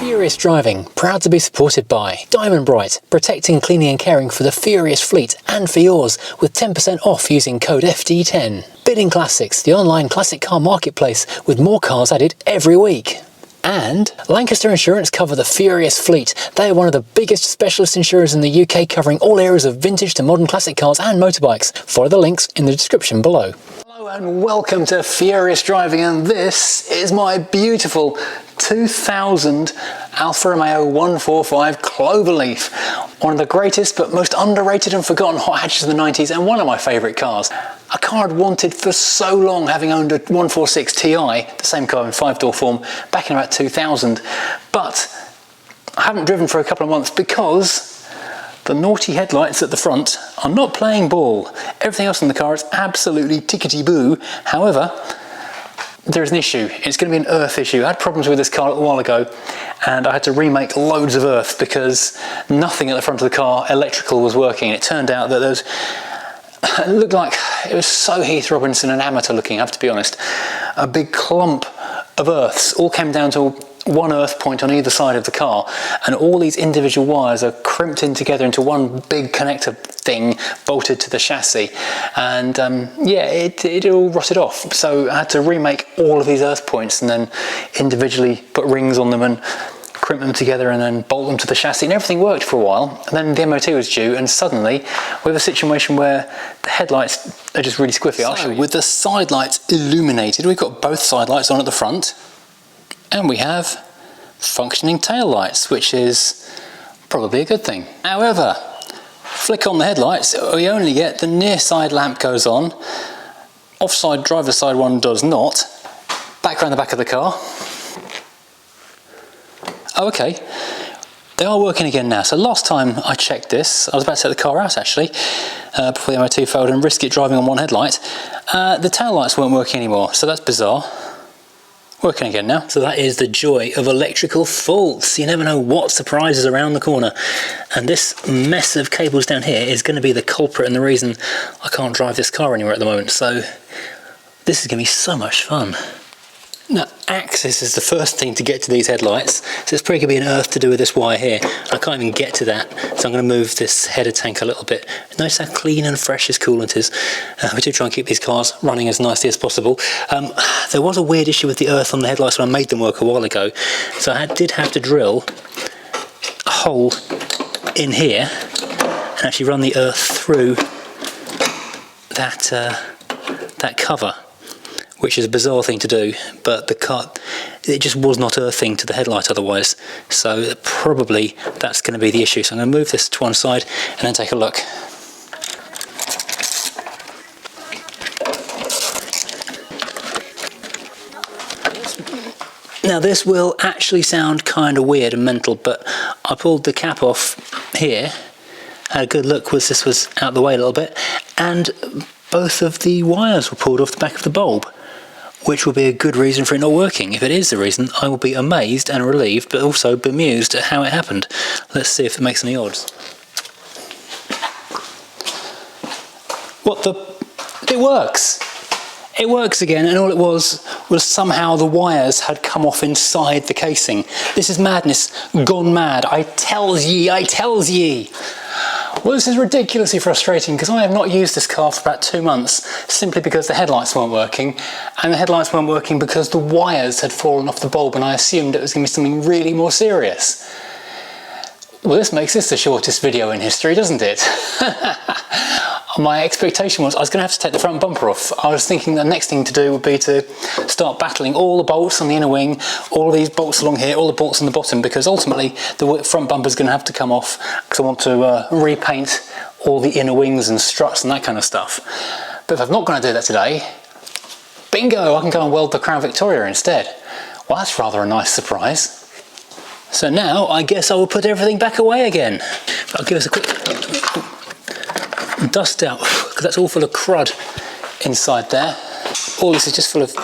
Furious Driving, proud to be supported by Diamond Bright, protecting, cleaning and caring for the Furious fleet and for yours with 10% off using code FD10. Bidding Classics, the online classic car marketplace with more cars added every week. And Lancaster Insurance cover the Furious fleet. They are one of the biggest specialist insurers in the UK, covering all areas of vintage to modern classic cars and motorbikes. Follow the links in the description below. Hello and welcome to Furious Driving, and this is my beautiful 2000 Alfa Romeo 145 Cloverleaf. One of the greatest but most underrated and forgotten hot hatches of the 90s, and one of my favourite cars. A car I'd wanted for so long, having owned a 146 Ti, the same car in 5-door form, back in about 2000. But I haven't driven for a couple of months because the naughty headlights at the front are not playing ball. Everything else in the car is absolutely tickety-boo. However, there is an issue. It's going to be an earth issue. I had problems with this car a little while ago and I had to remake loads of earth because nothing at the front of the car electrical was working. It turned out that it looked like it was so Heath Robinson and amateur looking, I have to be honest. A big clump of earths all came down to one earth point on either side of the car, and all these individual wires are crimped in together into one big connector thing bolted to the chassis, and yeah, it all rotted off. So I had to remake all of these earth points and then individually put rings on them and crimp them together and then bolt them to the chassis, and everything worked for a while. And then the MOT was due, and suddenly we have a situation where the headlights are just really squiffy. I'll show you. With the side lights illuminated, we've got both side lights on at the front, and we have functioning tail lights, which is probably a good thing. However, flick on the headlights, we only get the near side lamp goes on, offside driver's side one does not. Back around the back of the car. Oh, okay, they are working again now. So last time I checked this, I was about to take the car out actually, before the MOT failed and risk it driving on one headlight. The tail lights weren't working anymore, so that's bizarre. Working again now. So that is the joy of electrical faults. You never know what surprises around the corner. And this mess of cables down here is going to be the culprit and the reason I can't drive this car anywhere at the moment. So this is going to be so much fun. Now, axis is the first thing to get to these headlights, so it's probably going to be an earth to do with this wire here. I can't even get to that, so I'm going to move this header tank a little bit. Notice how clean and fresh this coolant is. We do try and keep these cars running as nicely as possible. There was a weird issue with the earth on the headlights when I made them work a while ago, so I did have to drill a hole in here and actually run the earth through that cover, which is a bizarre thing to do, but the car, it just was not earthing to the headlight otherwise, so probably that's going to be the issue. So I'm going to move this to one side and then take a look. Now this will actually sound kind of weird and mental, but I pulled the cap off here, had a good look, this was out of the way a little bit, and both of the wires were pulled off the back of the bulb, which will be a good reason for it not working. If it is the reason, I will be amazed and relieved, but also bemused at how it happened. Let's see if it makes any odds. It works! It works again, and all it was somehow the wires had come off inside the casing. This is madness gone mad. I tells ye, I tells ye! Well, this is ridiculously frustrating because I have not used this car for about 2 months simply because the headlights weren't working, and the headlights weren't working because the wires had fallen off the bulb, and I assumed it was going to be something really more serious. Well, this makes this the shortest video in history, doesn't it? My expectation was I was going to have to take the front bumper off. I was thinking the next thing to do would be to start battling all the bolts on the inner wing, all of these bolts along here, all the bolts on the bottom, because ultimately the front bumper is going to have to come off because I want to repaint all the inner wings and struts and that kind of stuff. But if I'm not going to do that today, bingo, I can go and weld the Crown Victoria instead. Well, that's rather a nice surprise. So now I guess I will put everything back away again. I'll give us a quick dust out, because that's all full of crud inside there. All this is just full of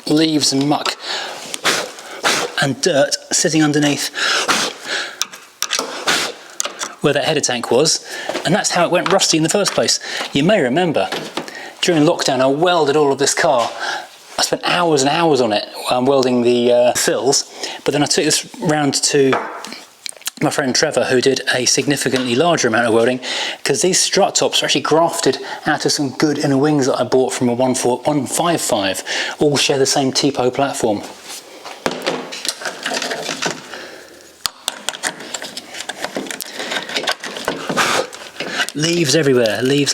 leaves and muck and dirt sitting underneath where that header tank was, and that's how it went rusty in the first place. You may remember during lockdown I welded all of this car. I spent hours and hours on it, welding the sills, but then I took this round to my friend Trevor, who did a significantly larger amount of welding, because these strut tops are actually grafted out of some good inner wings that I bought from a 155, all share the same TPO platform. Leaves everywhere, leaves.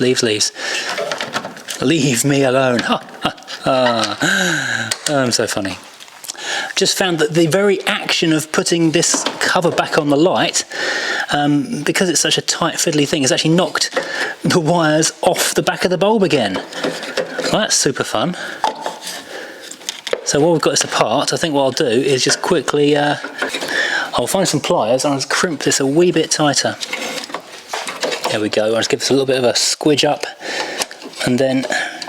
Leave me alone. I'm so funny. Just found that the very action of putting this cover back on the light, because it's such a tight fiddly thing, has actually knocked the wires off the back of the bulb again. Well, that's super fun. So while we've got this apart, I think what I'll do is just quickly, I'll find some pliers and I'll just crimp this a wee bit tighter. There we go. I'll just give this a little bit of a squidge up, and then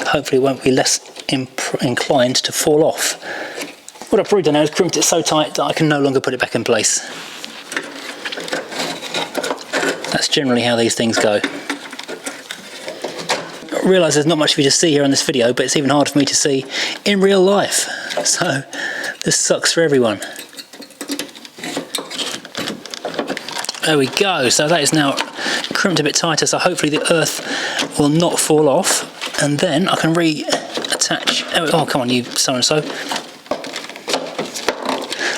hopefully it won't be less inclined to fall off. What I've probably done now is crimped it so tight that I can no longer put it back in place. That's generally how these things go. I realise there's not much for you to see here on this video, but it's even harder for me to see in real life. So this sucks for everyone. There we go. So that is now crimped a bit tighter, so hopefully the earth will not fall off, and then I can reattach. Oh, come on, you so-and-so.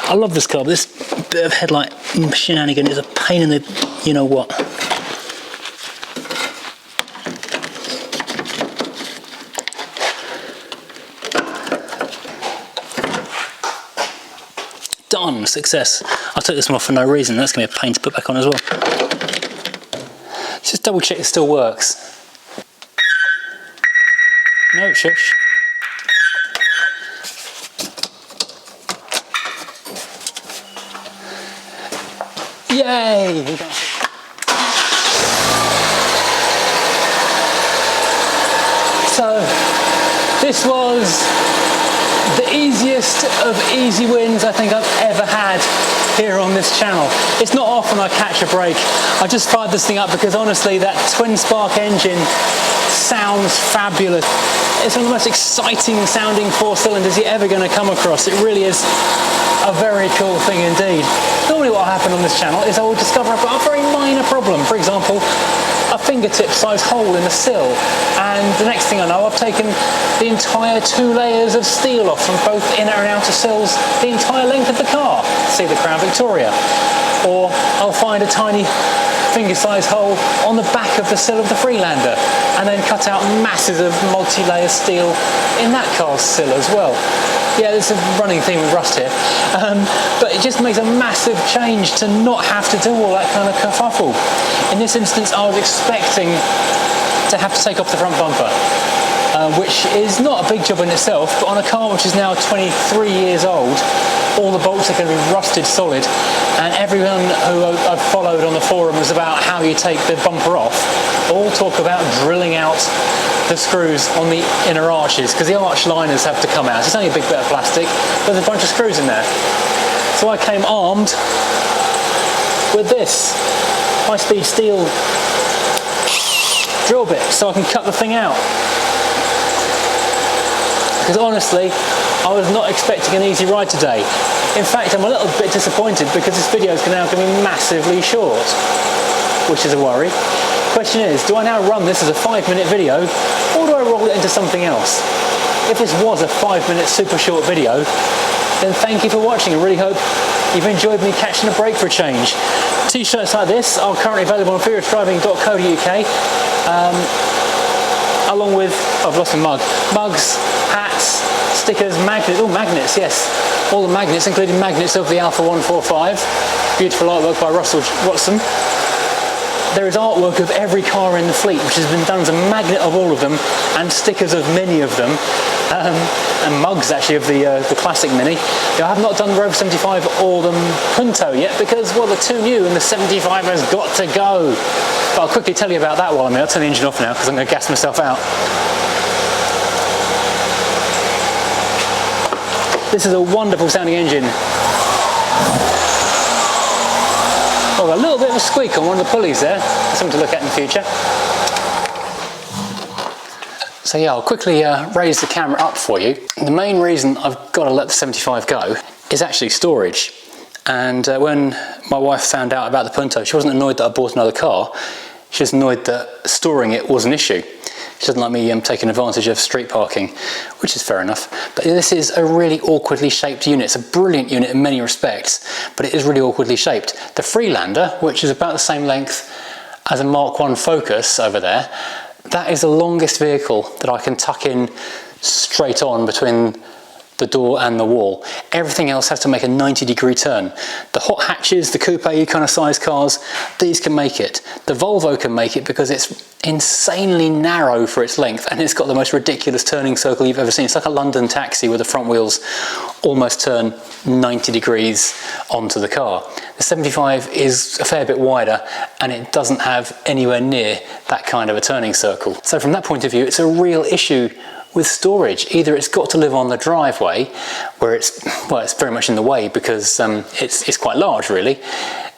I love this car, but this bit of headlight shenanigan is a pain in the you-know-what. Done, success. I took this one off for no reason, that's going to be a pain to put back on as well. Just double check it still works. No, shush. Yay! So, this was the easiest of easy wins I think I've ever had here on this channel. It's not often I catch a break. I just fired this thing up because honestly that twin spark engine sounds fabulous. It's one of the most exciting sounding 4 cylinders you're ever going to come across. It really is a very cool thing indeed. Normally what will happen on this channel is I will discover I've got a very minor problem. For example, a fingertip size hole in the sill, and the next thing I know I've taken the entire 2 layers of steel off from both inner and outer sills the entire length of the car. See the Crown Victoria. Or I'll find a tiny finger size hole on the back of the sill of the Freelander and then cut out masses of multi-layer steel in that car's sill as well. Yeah, there's a running theme with rust here, but it just makes a massive change to not have to do all that kind of kerfuffle. In this instance I was expecting to have to take off the front bumper, which is not a big job in itself, but on a car which is now 23 years old, all the bolts are going to be rusted solid, and everyone who I've followed on the forums about how you take the bumper off all talk about drilling out the screws on the inner arches, because the arch liners have to come out. It's only a big bit of plastic, but there's a bunch of screws in there. So I came armed with this high-speed steel drill bit so I can cut the thing out. Because honestly, I was not expecting an easy ride today. In fact, I'm a little bit disappointed because this video is now going to be massively short, which is a worry. Question is, do I now run this as a 5-minute video, or do I roll it into something else? If this was a 5-minute super short video, then thank you for watching. I really hope you've enjoyed me catching a break for a change. T-shirts like this are currently available on fearlessdriving.co.uk, along with, I've lost my mug, mugs, hats, stickers, magnets, magnets, yes. All the magnets, including magnets of the Alfa 145. Beautiful artwork by Russell Watson. There is artwork of every car in the fleet, which has been done as a magnet of all of them, and stickers of many of them, and mugs actually of the classic Mini. I have not done the Rover 75 or the Punto yet because, well, they're too new and the 75 has got to go. But I'll quickly tell you about that while I'm here. I'll turn the engine off now because I'm going to gas myself out. This is a wonderful sounding engine. Oh, a little bit of a squeak on one of the pulleys there. Something to look at in the future. So yeah, I'll quickly raise the camera up for you. The main reason I've got to let the 75 go is actually storage. And when my wife found out about the Punto, she wasn't annoyed that I bought another car. She was annoyed that storing it was an issue. She doesn't like me taking advantage of street parking, which is fair enough. But this is a really awkwardly shaped unit. It's a brilliant unit in many respects, but it is really awkwardly shaped. The Freelander, which is about the same length as a Mark I Focus over there, that is the longest vehicle that I can tuck in straight on between the door and the wall. Everything else has to make a 90-degree turn. The hot hatches, the coupe kind of size cars, these can make it. The Volvo can make it because it's insanely narrow for its length, and it's got the most ridiculous turning circle you've ever seen. It's like a London taxi where the front wheels almost turn 90 degrees onto the car. The 75 is a fair bit wider, and it doesn't have anywhere near that kind of a turning circle. So from that point of view, it's a real issue with storage. Either it's got to live on the driveway, where it's very much in the way because it's quite large really.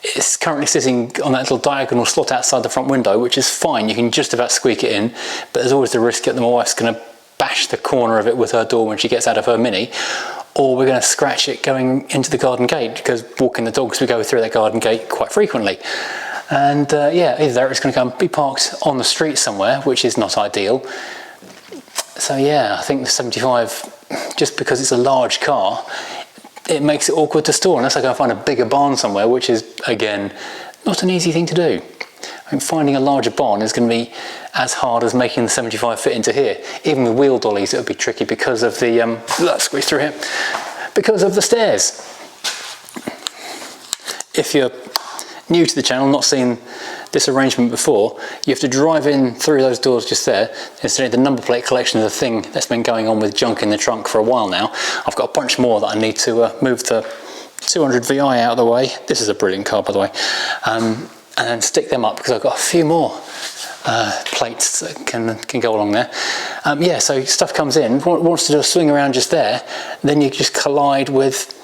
It's currently sitting on that little diagonal slot outside the front window, which is fine, you can just about squeak it in, but there's always the risk that my wife's going to bash the corner of it with her door when she gets out of her Mini, or we're going to scratch it going into the garden gate, because walking the dogs we go through that garden gate quite frequently. And yeah, either that or it's going to come be parked on the street somewhere, which is not ideal. So yeah, I think the 75, just because it's a large car, it makes it awkward to store unless I go find a bigger barn somewhere, which is, again, not an easy thing to do. I think finding a larger barn is going to be as hard as making the 75 fit into here. Even with wheel dollies, it would be tricky because of the, let's squeeze through here, because of the stairs. If you're new to the channel, not seen this arrangement before, you have to drive in through those doors just there. Incidentally, the number plate collection is a thing that's been going on with junk in the trunk for a while now. I've got a bunch more that I need to move the 200 VI out of the way. This is a brilliant car, by the way. And then stick them up because I've got a few more plates that can go along there. Yeah, so stuff comes in, wants to do a swing around just there, then you just collide with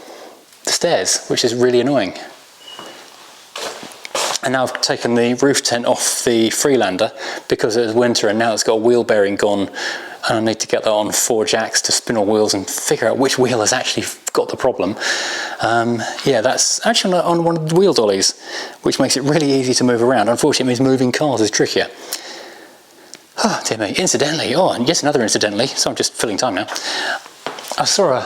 the stairs, which is really annoying. And now I've taken the roof tent off the Freelander because it was winter and now it's got a wheel bearing gone, and I need to get that on 4 jacks to spin all wheels and figure out which wheel has actually got the problem. Yeah, that's actually on one of the wheel dollies, which makes it really easy to move around. Unfortunately, it means moving cars is trickier. Oh dear me, incidentally, and yes, another incidentally, so I'm just filling time now. I saw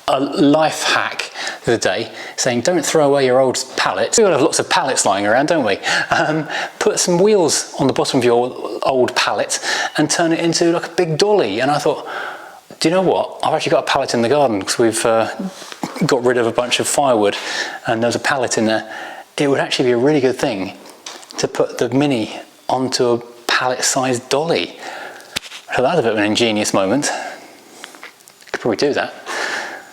a life hack the other day saying don't throw away your old pallets. We all have lots of pallets lying around, don't we? Put some wheels on the bottom of your old pallet and turn it into like a big dolly. And I thought, do you know what? I've actually got a pallet in the garden because we've got rid of a bunch of firewood and there's a pallet in there. It would actually be a really good thing to put the Mini onto a pallet-sized dolly. So that's a bit of an ingenious moment. Could probably do that.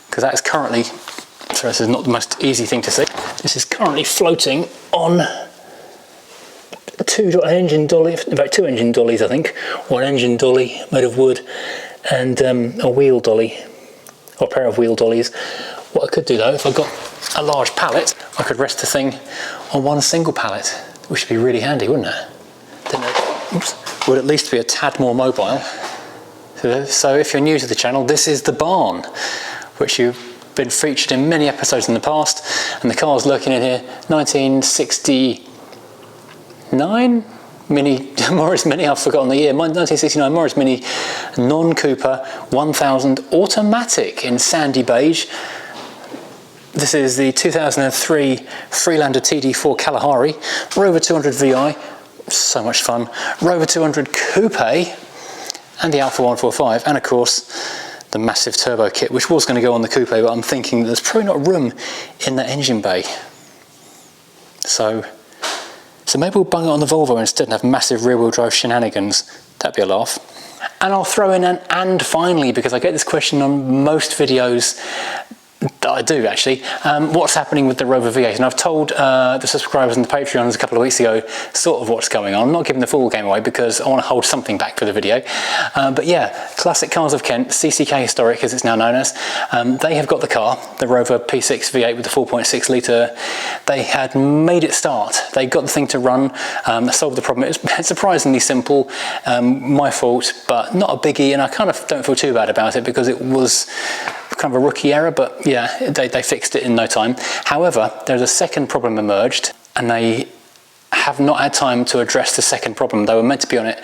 Because that is currently, so this is not the most easy thing to see, this is currently floating on two engine dolly, in fact 2 engine dollies I think, or an engine dolly made of wood and a wheel dolly, or a pair of wheel dollies. What I could do though, if I got a large pallet, I could rest the thing on one single pallet, which would be really handy, wouldn't it? Then it would at least be a tad more mobile. So if you're new to the channel, this is the barn, which you've been featured in many episodes in the past, and the car's lurking in here, 1969 Mini, Morris Mini, I've forgotten the year, 1969 Morris Mini non-Cooper 1000 automatic in sandy beige. This is the 2003 Freelander TD4 Kalahari, Rover 200 VI, so much fun, Rover 200 Coupe, and the Alfa 145, and of course the massive turbo kit, which was going to go on the coupe, but I'm thinking there's probably not room in that engine bay. So maybe we'll bung it on the Volvo instead and have massive rear-wheel drive shenanigans. That'd be a laugh. And I'll throw in an "and finally," because I get this question on most videos. I do actually. What's happening with the Rover V8? And I've told the subscribers and the Patreons a couple of weeks ago sort of what's going on. I'm not giving the full game away because I want to hold something back for the video. But yeah, Classic Cars of Kent, CCK Historic as it's now known as, they have got the car, the Rover P6 V8 with the 4.6 litre. They had made it start. They got the thing to run, solved the problem. It's surprisingly simple, my fault, but not a biggie, and I kind of don't feel too bad about it because it was kind of a rookie error, but yeah, they fixed it in no time. However, there's a second problem emerged, and they have not had time to address the second problem. They were meant to be on it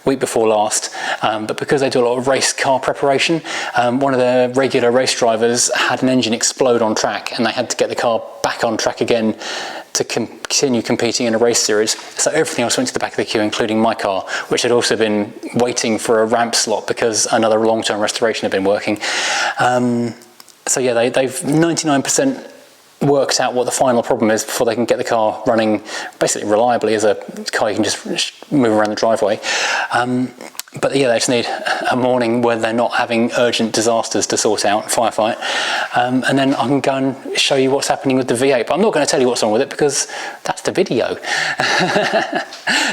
week before last, but because they do a lot of race car preparation, one of the regular race drivers had an engine explode on track, and they had to get the car back on track again to continue competing in a race series. So everything else went to the back of the queue, including my car, which had also been waiting for a ramp slot because another long-term restoration had been working. So yeah, they've 99% worked out what the final problem is before they can get the car running basically reliably as a car you can just move around the driveway. But yeah, they just need a morning where they're not having urgent disasters to sort out, firefight, and then I can go and show you what's happening with the V8. But I'm not going to tell you what's wrong with it because that's the video.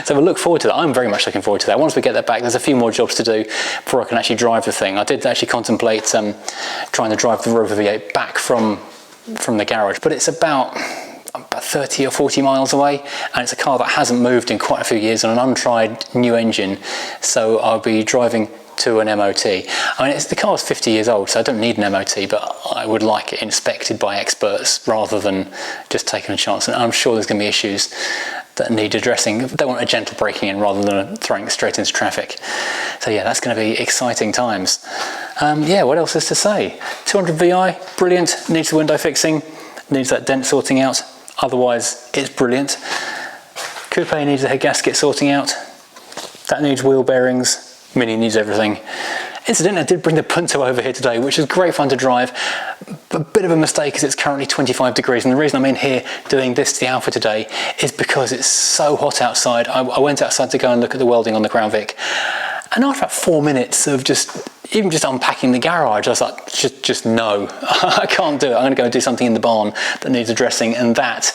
So we'll look forward to that. I'm very much looking forward to that. Once we get that back, there's a few more jobs to do before I can actually drive the thing. I did actually contemplate trying to drive the Rover V8 back from the garage, but it's about 30 or 40 miles away, and it's a car that hasn't moved in quite a few years on an untried new engine, so I'll be driving to an MOT. I mean, the car's 50 years old, so I don't need an MOT, but I would like it inspected by experts rather than just taking a chance, and I'm sure there's going to be issues that need addressing. They want a gentle braking in rather than throwing it straight into traffic. So yeah, that's going to be exciting times. Yeah, what else is to say? 200 VI, brilliant, needs the window fixing, needs that dent sorting out. Otherwise, it's brilliant. Coupe needs the head gasket sorting out. That needs wheel bearings. Mini needs everything. Incidentally, I did bring the Punto over here today, which is great fun to drive. A bit of a mistake because it's currently 25 degrees, and the reason I'm in here doing this to the Alfa today is because it's so hot outside. I went outside to go and look at the welding on the Crown Vic, and after about 4 minutes of even just unpacking the garage, I was like, just no, I can't do it. I'm going to go do something in the barn that needs addressing, and that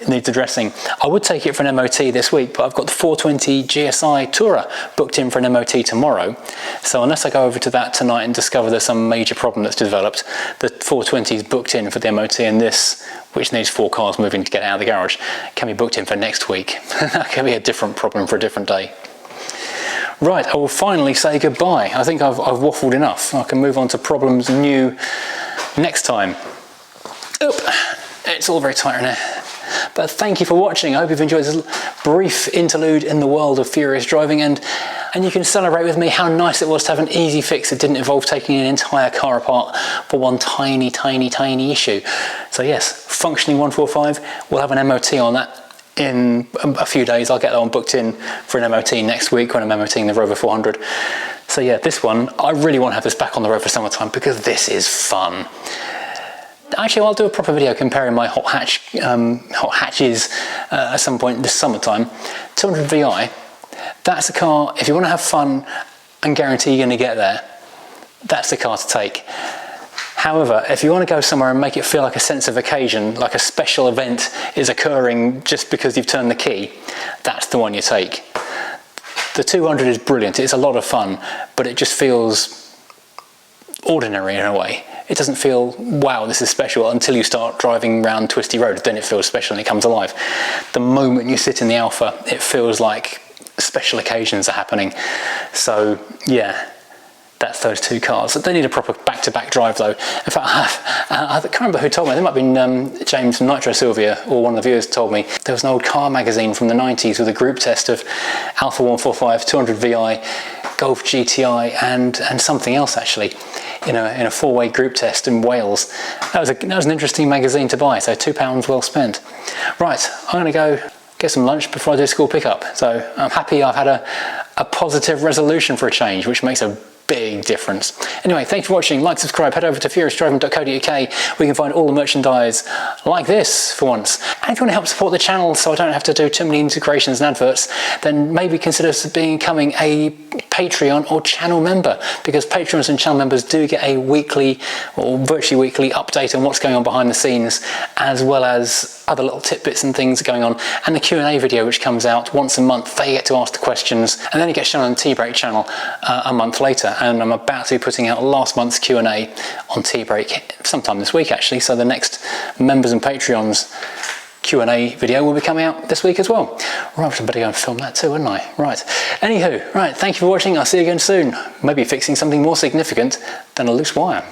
needs addressing. I would take it for an MOT this week, but I've got the 420 GSI Tourer booked in for an MOT tomorrow. So unless I go over to that tonight and discover there's some major problem that's developed, the 420 is booked in for the MOT, and this, which needs 4 cars moving to get out of the garage, can be booked in for next week. That can be a different problem for a different day. Right, I will finally say goodbye. I think I've waffled enough. I can move on to problems new next time. Oop, it's all very tight in here. But thank you for watching. I hope you've enjoyed this brief interlude in the world of furious driving, and you can celebrate with me how nice it was to have an easy fix that didn't involve taking an entire car apart for one tiny issue. So yes, functioning 145, we'll have an MOT on that in a few days. I'll get that one booked in for an MOT next week when I'm MOTing the Rover 400. So yeah, this one, I really want to have this back on the road for summertime because this is fun. Actually, I'll do a proper video comparing my hot hatches at some point this summertime. 200 VI, that's a car, if you want to have fun and guarantee you're going to get there, that's the car to take. However, if you want to go somewhere and make it feel like a sense of occasion, like a special event is occurring just because you've turned the key, that's the one you take. The 200 is brilliant, it's a lot of fun, but it just feels ordinary in a way. It doesn't feel, wow, this is special, until you start driving around twisty roads, then it feels special and it comes alive. The moment you sit in the Alfa, it feels like special occasions are happening. So yeah, that's those two cars. They need a proper back-to-back drive though. In fact, I can't remember who told me, there might have been James from Nitro Sylvia, or one of the viewers told me, there was an old car magazine from the 90s with a group test of Alfa 145, 200 VI, Golf GTI and something else actually, in a 4-way group test in Wales. That was an interesting magazine to buy, so £2 well spent. Right, I'm going to go get some lunch before I do school pickup. So I'm happy I've had a positive resolution for a change, which makes a big difference. Anyway, thanks for watching. Like, subscribe, head over to furiousdriving.co.uk where you can find all the merchandise like this for once. And if you want to help support the channel so I don't have to do too many integrations and adverts, then maybe consider becoming a Patreon or channel member, because Patrons and channel members do get a weekly or virtually weekly update on what's going on behind the scenes, as well as other little tidbits and things going on, and the Q&A video which comes out once a month. They get to ask the questions and then it gets shown on the T-Break channel a month later, and I'm about to be putting out last month's Q&A on T-Break sometime this week actually, so the next members and Patreons Q&A video will be coming out this week as well. Right, I better go and film that too, wouldn't I? Right, anywho, right, thank you for watching. I'll see you again soon. Maybe fixing something more significant than a loose wire.